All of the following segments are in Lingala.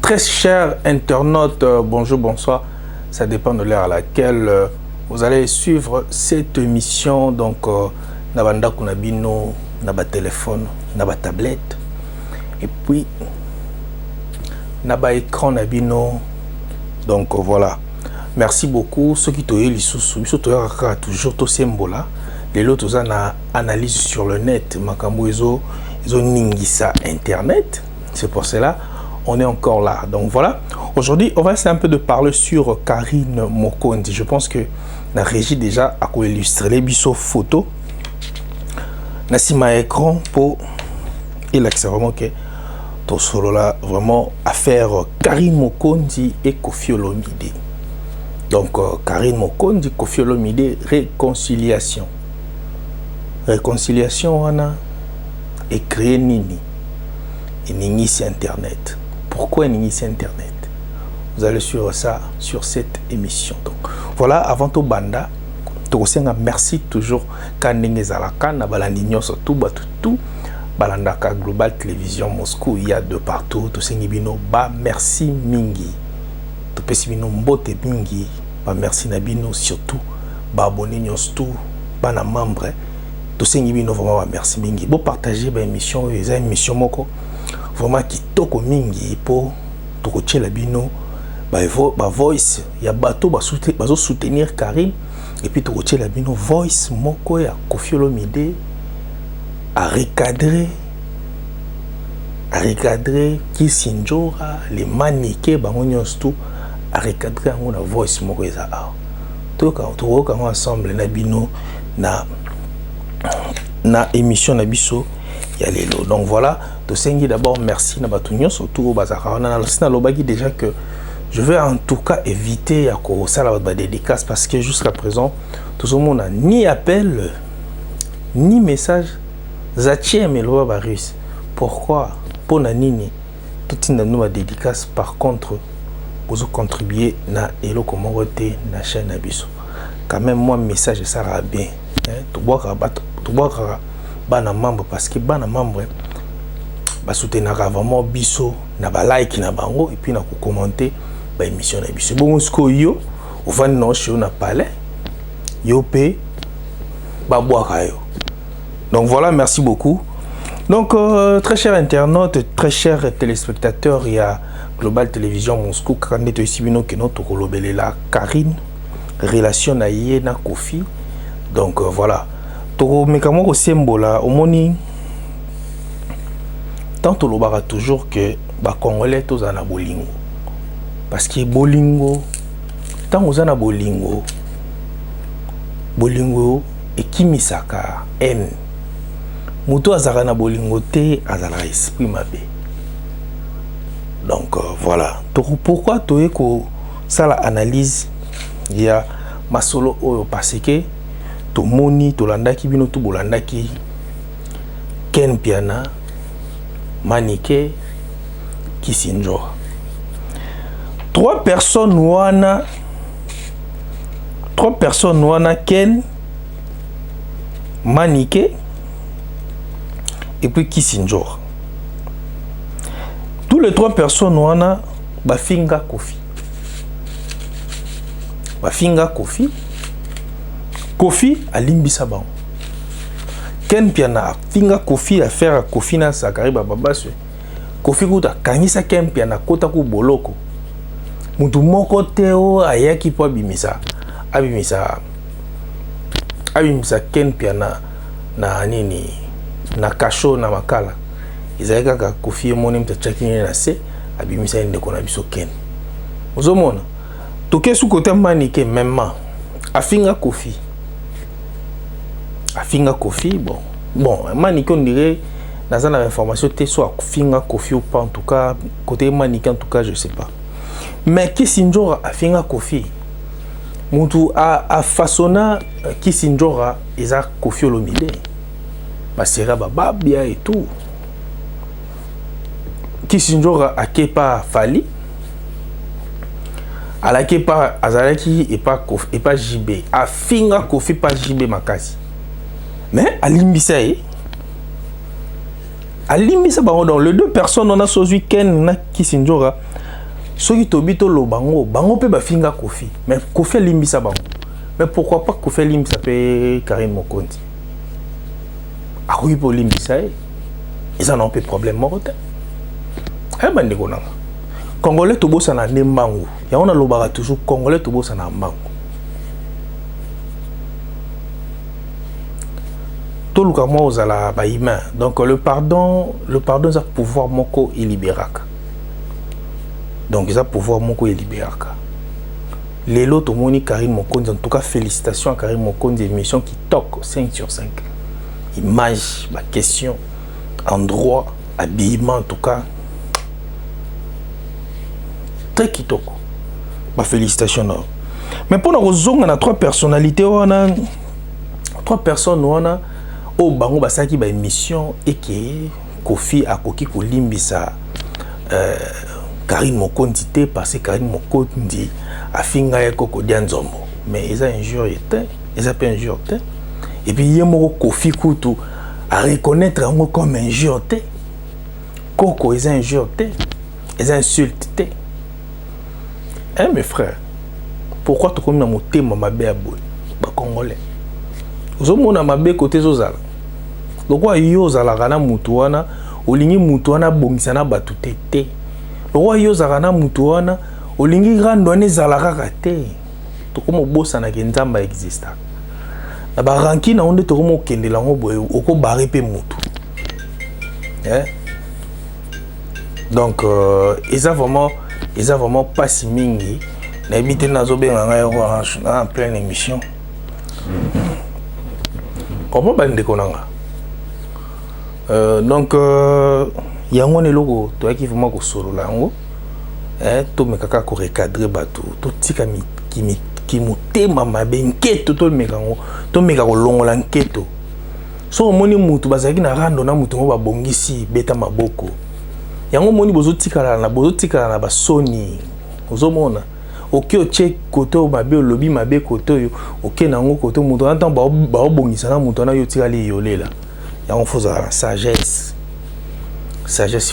Très chers internautes, bonjour, bonsoir. Ça dépend de l'heure à laquelle vous allez suivre cette émission. Donc, Nabanda Kunabino, Naba téléphone, Naba tablette. Et puis, Naba écran Nabino. Donc, voilà. Merci beaucoup. Ceux qui t'ont eu les sous, toujours tout symbole. Les autres, ils ont analyse sur le net. Makambo, ils ont ningisa Internet. C'est pour cela on est encore là. Donc voilà. Aujourd'hui, on va essayer un peu de parler sur Karine Mokonzi. Je pense que la régie déjà a illustré les bisous photos. Nassima écran pour il accès vraiment que tout solo là vraiment affaire Karine Mokonzi et Koffi Olomide. Donc Karine Mokonzi, Koffi Olomide, réconciliation. Réconciliation on a et créer nini. Et nini Internet. Pourquoi nini Internet? Vous allez suivre ça sur cette émission. Donc voilà, avant tout banda, merci toujours quand n'engezalaka na balandinyo surtout tout balandaka Global Télévision Moscou, il y a de partout to sengibino ba merci mingi. To pesibino mbote mingi, ba merci na bino surtout ba abonné nyostou ba na membre. To sengibino vraiment ba merci mingi. Bo partager ba émission, les émissions moko vraiment qui toko mingi pour tokoche la bino ba voice ya bato ba soutenir Karine et puis tokoche la bino voice moko ya Koffi Olomide à recadrer Kisinjora les maniqués bango nyonso à recadrer en la voice moko eza a toka ensemble na bino na émission na biso ya lelo. Donc voilà, to sengi d'abord merci na batunyo surtout bazaka na lobaki déjà que je vais en tout cas éviter à ça la dédicace parce que jusqu'à présent tout le monde n'a ni appel ni message zatie melo ba russe. Pourquoi pour na nini tout nous ma dédicace. Par contre vous contribuer na elo comment voter na chaîne abiso quand même moi message ça sera bien to boka bana membre parce que bana membre ba soutenir vraiment biso na ba like na bango et puis na ko commenter ba émission na biso bon sko yo au van no chez na palais yo pe ba boaka yo. Donc voilà, merci beaucoup. Donc très chers internautes, très chers téléspectateurs, il y a Global Télévision Moscou quand est ici bino que notre kolobele la Karine relation na yé na Koffi. Donc voilà. Toko mekamo ko sembola omoni tant to lobara toujours que ba congolais tous na bolingo parce que bolingo tant ozana bolingo ekimisaka en muto azaka na bolingo te azala esprit mabe. Donc voilà pourquoi toye ko sala analyse ya masolo oyo parce que to moni to landaki bino to bolandaki Ken Piana Manike Kisinjora. Trois personnes wana Ken Manike et puis Kisinjora. Tous les trois personnes wana bafinga Koffi. Koffi a limbisa bango. Ken Piana finga Koffi a faire Koffi na sakari bababaswe. Koffi kuta kangisa Ken Piana kota ku boloko. Mutu moko teo ayaki po abimisa Ken Piana na nini na kasho na makala. Izayaka ka Koffi moni mtachaki na se abimisa ndeko na biso Ken. Ozomona tokesu kote Manike même afinga Koffi. Bon, Manike on dirait dans la information te soit afinga Koffi ou pas en tout cas côté Manike en tout cas je sais pas. Mais Kisinjora afinga Koffi. Mutu a façonna Kisinjora eza Koffi Olomide. Basera babia et tout. Kisinjora a kepa Fali. Alaki pa azalaki et pas JB. Afinga Koffi pas JB makasi. Mais alimbisa bango donc les deux personnes on a sozu Ken na Kisinjora soki tobito lo bango pe bafinga Kofi, mais Kofi limbisa bango. Mais pourquoi pas Kofi limbisa pe Karim Mokonzi? Ah oui, pour limbisa, ils en ont pas de problème mortel. Eh ben ndeko nanga. Congolais to bossa na nembangu. Ya on a lobaka toujours Congolais to bossa na mbangu. Tout le cas moi aux ala ba humain. Donc le pardon ça pouvoir moko ilibéraka. Donc ça pouvoir moko ilibéraka. Lelo to moni Karim Mokonzi, en tout cas félicitations à Karim Mokonzi, émission qui toque 5 sur 5. Image, ma question, endroit, habillement en tout cas. Très kitoko. Bah félicitations. Non. Mais pour nous on a 3 personnalités, on a 3 personnes, on a au bango basaki ba émission et que Kofi a koki ko limbisa Karim Mokonzi te parce que Karim Mokonzi a finga ya koko dianzombo. Mais ils ont un jour était, ils ont pas un jour était. Et puis yemo Kofi Kutu à reconnaître ngo comme un jour était. Koko ils ont un jour était. Ils insultent. Hein mes frères, pourquoi tu comme na motema mabe aboy ba congolais ozomona mabe côté zozala lokwa yo zala kana mutu wana olingi mutu wana bongisa na batu tete lokwa yo zala kana mutu wana olingi rando ne zala kaka te to komo bosa na kenzamba exista na ba ranki na onde to komo kendela ngo boye oko bare pe mutu donc ils ont vraiment pas si mingi. N'habitez nazo benga en pleine émission. Comment bande konanga? Donc yango ne logo toaki vraiment ko solo lango. To mekaka ko recadrer bato. To tika ki mutema mabenketo to mekango. To meka ko longola nketo. So moni mutu bazaki na rando na mutu ngo babongisi beta maboko. Yango moni bozotikala na basoni ozomona oki oche koto mabe lobi mabe koto yo oki nango koto muto anta ba obongisa na muto na yo tikali yolela yango foza sagesse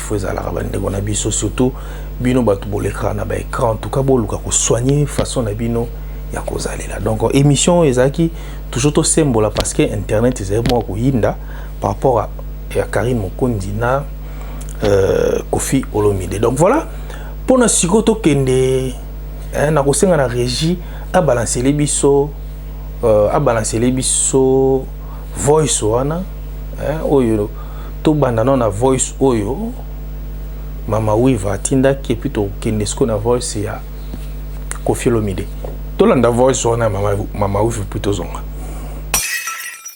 foza la bande ko na biso surtout bino batu boleka na ba écran en tout cas boluka ko soigner façon na bino ya kozalela. Donc émission ezaki toujours to symbole parce que internet ezemo ko yinda par rapport à Karim Mokonzi na Kofi Olomide. Donc voilà, pour na sikoto kende na kosenga na régie a balancer les biso voice wana oyo to banda na voice oyo mama wiva tinda ki plutôt kende sko na voice ya Kofi Olomide. To landa voice wana mama wiva plutôt zonga.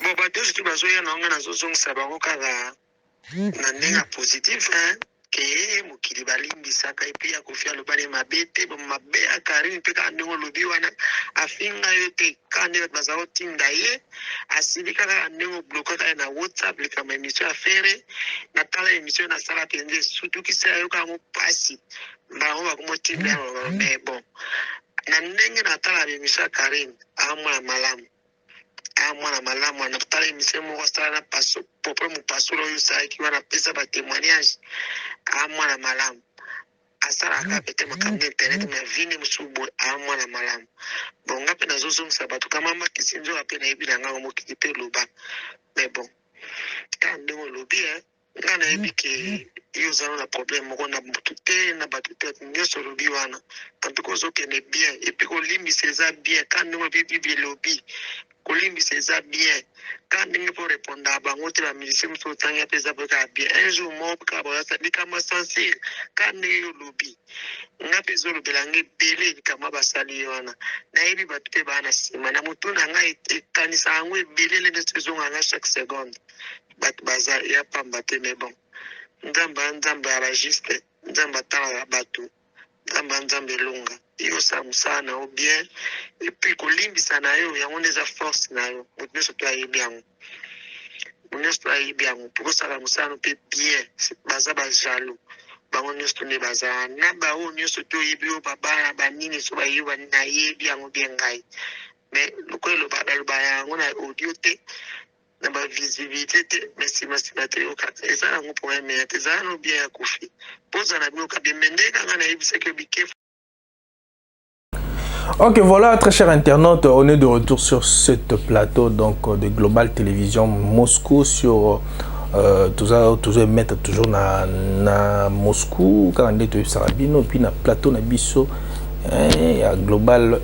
Bon ba deux tu bazoya na nga na zozong sabango kaka na ndenge positif ke mokili balimbisaka epi ya Kofi alobani mabe te mabe ya Karim mpe kaka ndenge olobi wana afinga yo te kaka ndenge baza kotinda ye asili kaka ndenge oblokaka ye na WhatsApp likama émission ya fere na tala émission nasala mpenza esutukisa yoka yango mpasi bango bakomotinda yango. Mais bon na ndenge natala émission ya Karim amwana malamu mwana malamu anatala émission moko sala na paso popo mu paso lo yusa ki wana pesa ba témoignage mwana malamu asala ka pete makambo internet na vini musubo mwana malamu bon ngape na zozo msabatu kama mama kisinzo ape na ibi na ngamo mokipe loba. Mais bon quand ndemo lobi ngana ibi ke yo zana na problème moko na mutu te na batu te nyoso lobi wana kantuko zo kene bien et puis ko limbi seza bien quand ndemo bibi lobi kolimbisa eza bien quand ndenge po répondre à bango te ba musicien so tanga pesa boka bien un jour mo ka ba sa likama sincère quand ndenge yo lobi ngape zo lobela nge bele likama basali wana na yebi batu pe bana sima na mutu na ngai ekanisa yango ebele le saison nga chaque seconde batu baza ya pamba te. Mais bon nzamba ya juste nzamba tala batu nzamba longa yo samusa na o bien et puis kolimbisa na yo yango neza force na yo mutu soto ayebi yango nyonso ayebi yango pour kosala mosala mpe bien baza bajalo bango nyonso nde baza na bao nyonso to oyebi oyo babala banini so bayeba nayebi yango bien ngai. Mais lokola baloba yango na audio te na ba visibilité te mais sima te yoka eza yango problème ya te eza no bien ya kofi poza na bino kabie mendeka nga na yebisa que bike. Ok, voilà, très chers internautes, on est de retour sur ce plateau donc de Global Télévision Moscou sur toujours mettre toujours na Moscou quand on est de Sarabino puis na plateau na biso à Global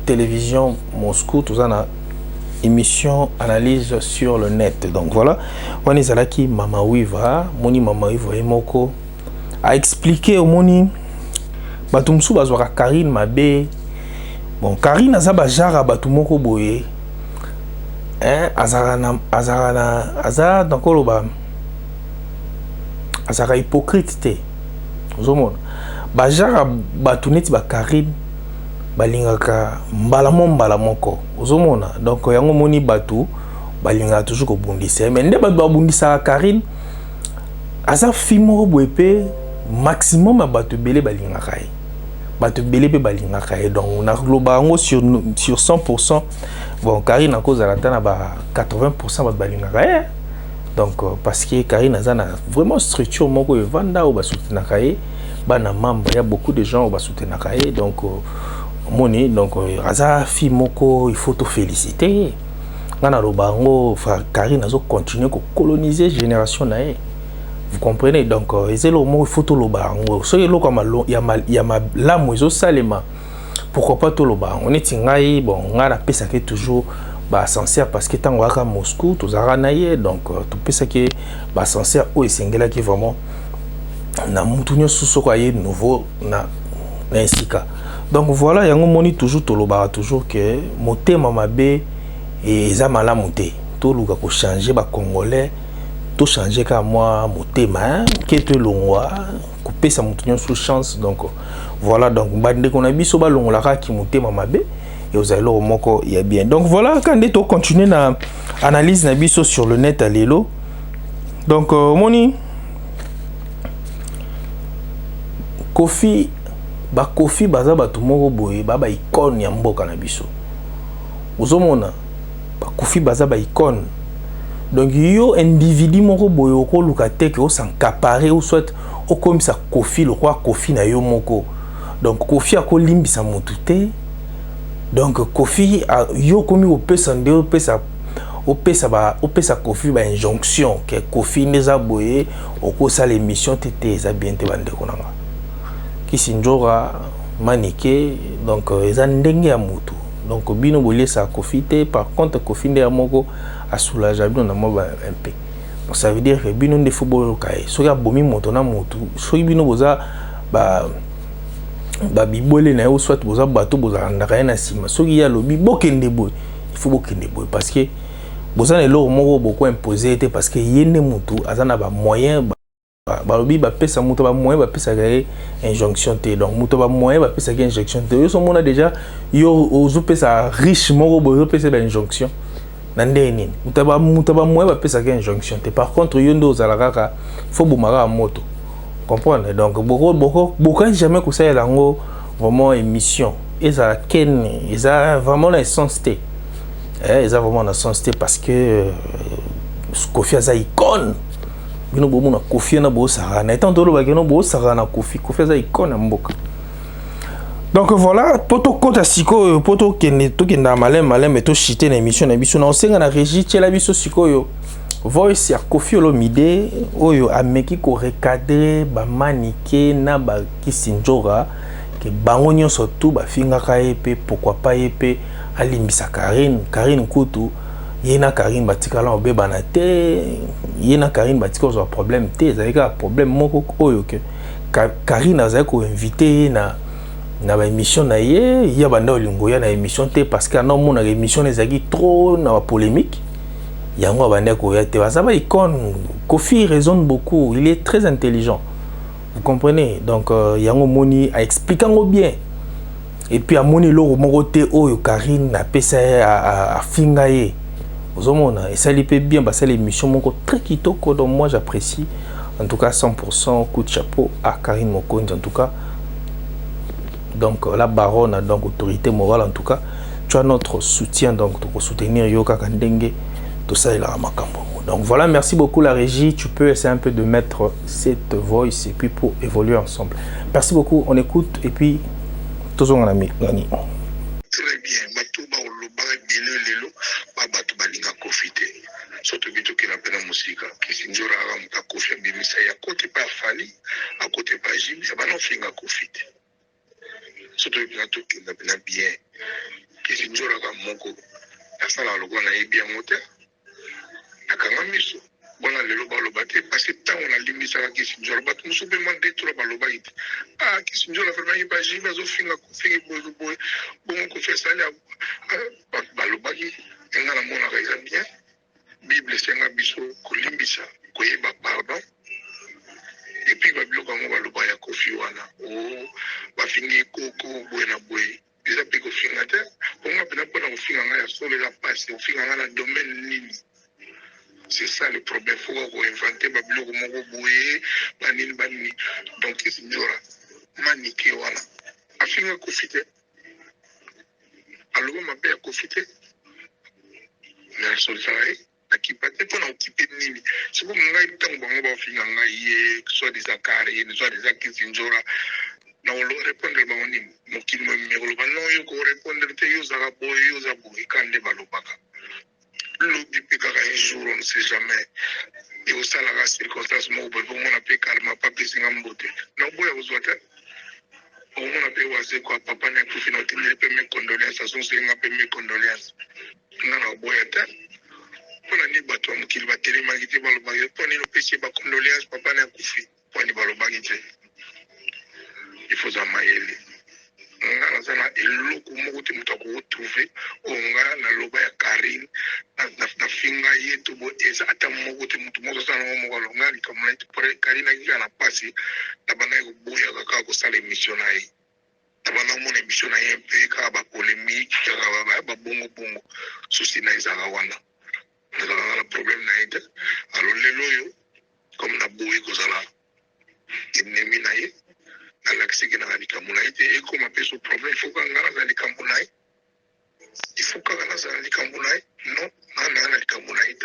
Télévision Moscou tout ça na émission analyse sur le net. Donc voilà, on est là qui Mama Wiva, moni Mama Wiva et Moko a expliqué au moni batumsu bazwaka Karine Mabe. Bon, Karine azaba jara batu moko boye. Azara donc koloba. Azara hypocrite te. Ozomona. Ba jara batu neti ba Karine balingaka mbala moko. Ozomona. Donc yango moni batu balingaka toujours ko bundisa. Mais nde batu ba bundisa Karine aza fi moko boye pe maximum batu belé balingaka. Bato belé pe balingaka donc on a globalement sur 100%. Bon, Karine a cause à la tana ba 80% bato balingaka donc parce que Karine azana vraiment structure moko evanda ou ba soutenaka bana membre, il y a beaucoup de gens au ba soutenaka donc moni donc aza fi moko il faut te féliciter ngana lobango fa Karine azo continuer ko coloniser génération na vous comprenez donc il faut tout le bar soyez là comme il y a la moiseau salema pourquoi pas tout le bar on est tingai bon on a la pesa qui toujours bah sincère parce que tant on va à Moscou tout ça naie donc tout pesa qui bah sincère ou singela qui vraiment na mutunyo sous quoi nouveau na insika donc voilà yango moni toujours tout le bar toujours que moté mama be et zamala moté tout le ko changer ba congolais tout changer comme moi motema qui te longwa couper sa montonyon sous chance donc voilà donc bande qu'on a biso ba longolaka ki motema mabe et vous allez au moko il y a bien donc voilà quand on continue na analyse na biso sur le net à lelo donc moni Kofi baza batu moko boye ba icône ya mboka na biso ozomona ba Kofi baza ba icône. Donc yo individu moko boyo ko luka te que s'encaparer ou soit au comme ça Kofi le roi Kofi na yo moko donc Kofi a ko limbisa mutu te donc Kofi a yo komi au pesa nde au pesa Kofi ba injonction que Kofi neza boye au ko sa l'émission tete za bien te bande konanga ki sinjora manike donc eza ndenge ya mutu donc bino bolé ça Kofi te par contre Kofi nde ya moko à soulager bien dans un peu donc ça veut dire que bino de football kai so ya bomi moto na moto so bino boza ba bibole na yo soit boza bato boza ndaka na sima so ya lobi bokende boy il faut bokende boy parce que boza na lo moko beaucoup imposé était parce que yene moto azana ba moyen ba lobi ba pesa moto ba moyen ba pesa ga injonction te donc moto ba moyen ba pesa ga injonction te yo so mona déjà yo ozo pesa riche moko bozo pesa ba injonction nandeni mutaba mwe ba pesa ka injonction te par contre yondo zalaka faut bomaka moto comprendre donc beaucoup jamais que ça yango vraiment émission et ça ken ça vraiment la essence te ça vraiment la essence te parce que Kofi aza icône bino bomo na Kofi na bo sara na tant tolo ba keno bo sara na Kofi aza icône na mboka. Donc voilà, poto kota siko poto kende to kenda malem mais to chiter na émission na biso na osenga na régie tela biso siko yo voice ya Kofi Olomide oyo ameki ko recadrer ba manike na ba kisinjora ke bango nyonso tout ba finga ka epe pourquoi pas epe alimbisa Karine Kutu yena Karine batikala obeba na te yena Karine batika zo problème te ezalika problème moko oyo ke Karine azali ko inviter na ba émission na ya banda olingo ya na émission te parce que non mon émission ezaki trop na polémique yango banda ko ya te ça va icône Kofi raisonne beaucoup il est très intelligent vous comprenez donc yango moni a expliquant bien et puis a moni lo moko te oyo Karine na pesa a fingaye ozomona et ça lui peut bien parce que l'émission moko très kitoko donc moi j'apprécie en tout cas 100% coup de chapeau à Karine Mokonzi en tout cas. Donc la baronne donc autorité morale en tout cas tu as notre soutien donc pour soutenir Yoka Kandenge tout ça il a makambo. Donc voilà, merci beaucoup la régie, tu peux essayer un peu de mettre cette voice et puis pour évoluer ensemble. Merci beaucoup, on écoute et puis tous on a mis gagné. Très bien, Batouba ou Loba, Bilo, Lelo, Batouba Linga Kofite. Surtout Bito qui n'a pas de musique, qui s'injure à la Kofi, Bimisa, à côté pas Fali, à côté pas Jim, ça va non finga Kofite. Surtout Bito qui n'a pas bien, qui s'injure à Moko, la salle à l'Ogon a bien monté, à Kamamiso. Bona lelo baloba te parce que tant on a limité la question de l'obat nous sommes demandé trop baloba it ah question de la vraiment pas j'ai besoin finga finga boy bon qu'on fait ça là baloba qui on a la mona raison bien bible c'est un biso kolimbisa koyeba pardon et puis babloka mo baloba ya kofi wana oh ba fingi koko buena boy déjà pe ko finga te on a pena pona ko finga ya solo la passe ko finga na domaine nini. C'est ça le problème. Il faut inventer des blocs donc il y aura maniqué voilà. Afin de profiter. Alors ma belle profiter. Mais le sol travail. Qui peut être pour occuper nini. C'est comme on a eu tant de gens qui ont soit des accaris, soit des acquisitions. Non, on répond de l'année. Mon qui me non, il faut répondre de Yozaboy, quand les balobaka. L'autre un jour, on ne sait jamais. Et au sein de la circonstance, on a pu calmer, pas plus en beauté. Non, vous avez besoin de on a pu voir quoi, papa n'a pas fini, il peut mes condoléances, à son seigneur peut mes condoléances. Non, non, vous avez on a dit, bateau, qu'il va télé, magité, balobagé, on a dit, péché, condoléances, papa n'a pas fini, on a dit, balobagé. Il faut s'en mailler. On a zana eloko moko te muto ko retrouver onga na loba ya Karine na finga yetu bo eza ata moko te muto moko sana moko longa ni comme là pour Karine qui na passer na bana ko boya ka ko sala émission na yi na bana mo émission na yi pe ka ba polémique ka ba bongo bongo souci na isa wana na problème na ite alors lelo yo comme na boye ko sala ennemi na yi l'accès qui n'a pas été et comme un peu ce problème, il faut qu'on ait les Camerounais. Il faut qu'on ait les Camerounais. Non, on a les Camerounais.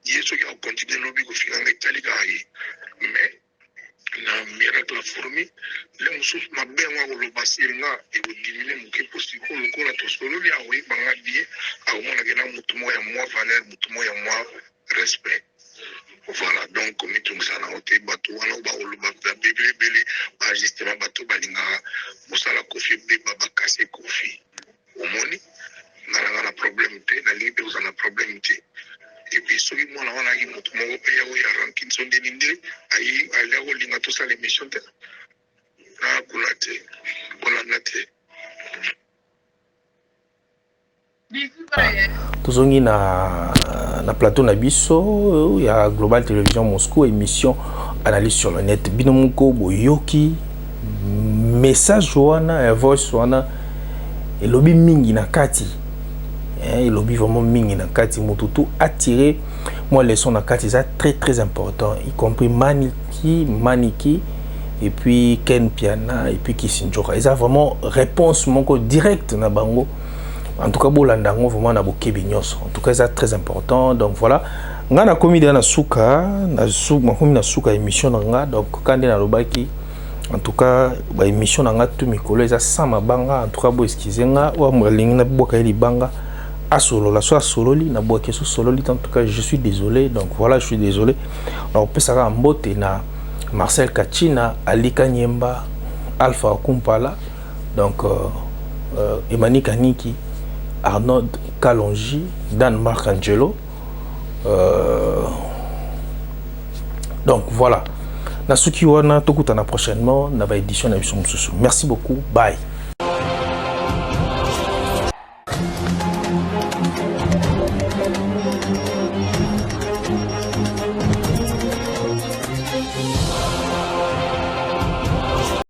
Il y a ceux qui ont continué le lobby au final de l'Italie. Mais, dans le miracle de la fourmi, les moussous m'a bien le bassin et vous diminuez mon qui possible. On a tous le lien, oui, bangadie, à au moins la moutouma et moi valeur, moutouma et moi respect. Voilà, donc comme tout ça na hote bateau wana ba olo ba bébé ba justement bateau balinga musala kofi be baba kase kofi omoni na problème te na libe vous na problème te et puis soki mona wana ki mutu moko pe ya ya ranking sonde ninde ayi ala ko linga to ça l'émission te na kulate kolate tozongi na plateau na biso ya Global Télévision Moscou émission analyse sur le net binomoko boyoki message wana voice wana elobi mingi na kati elobi vraiment mingi na kati mututu attirer moi leçon na kati ça très important y compris Maniki et puis Ken Piana et puis Kisinjora ils a vraiment réponse moko direct na bango. En tout cas, Bolandango vraiment na bokebi nyos. En tout cas, c'est très important. Donc voilà, nga na komi na suka, na suka émission nga. Donc quand na lobaki, en tout cas, ba émission nga tout mikolo eza sama banga. En tout cas, bo excusez nga wa mwalingi na boka ili banga asolo la soit sololi na boka so sololi. En tout cas, je suis désolé. Donc voilà, je suis désolé. On peut ça mbote na Marcel Kachina, Ali Kanyemba, Alpha Kumpala. Donc Emmanuel Kaniki, Arnaud Kalonji, Dan Marcangelo. Donc voilà. Nasuki wana tokutana prochainement na ba édition na biso mususu. Merci beaucoup. Bye.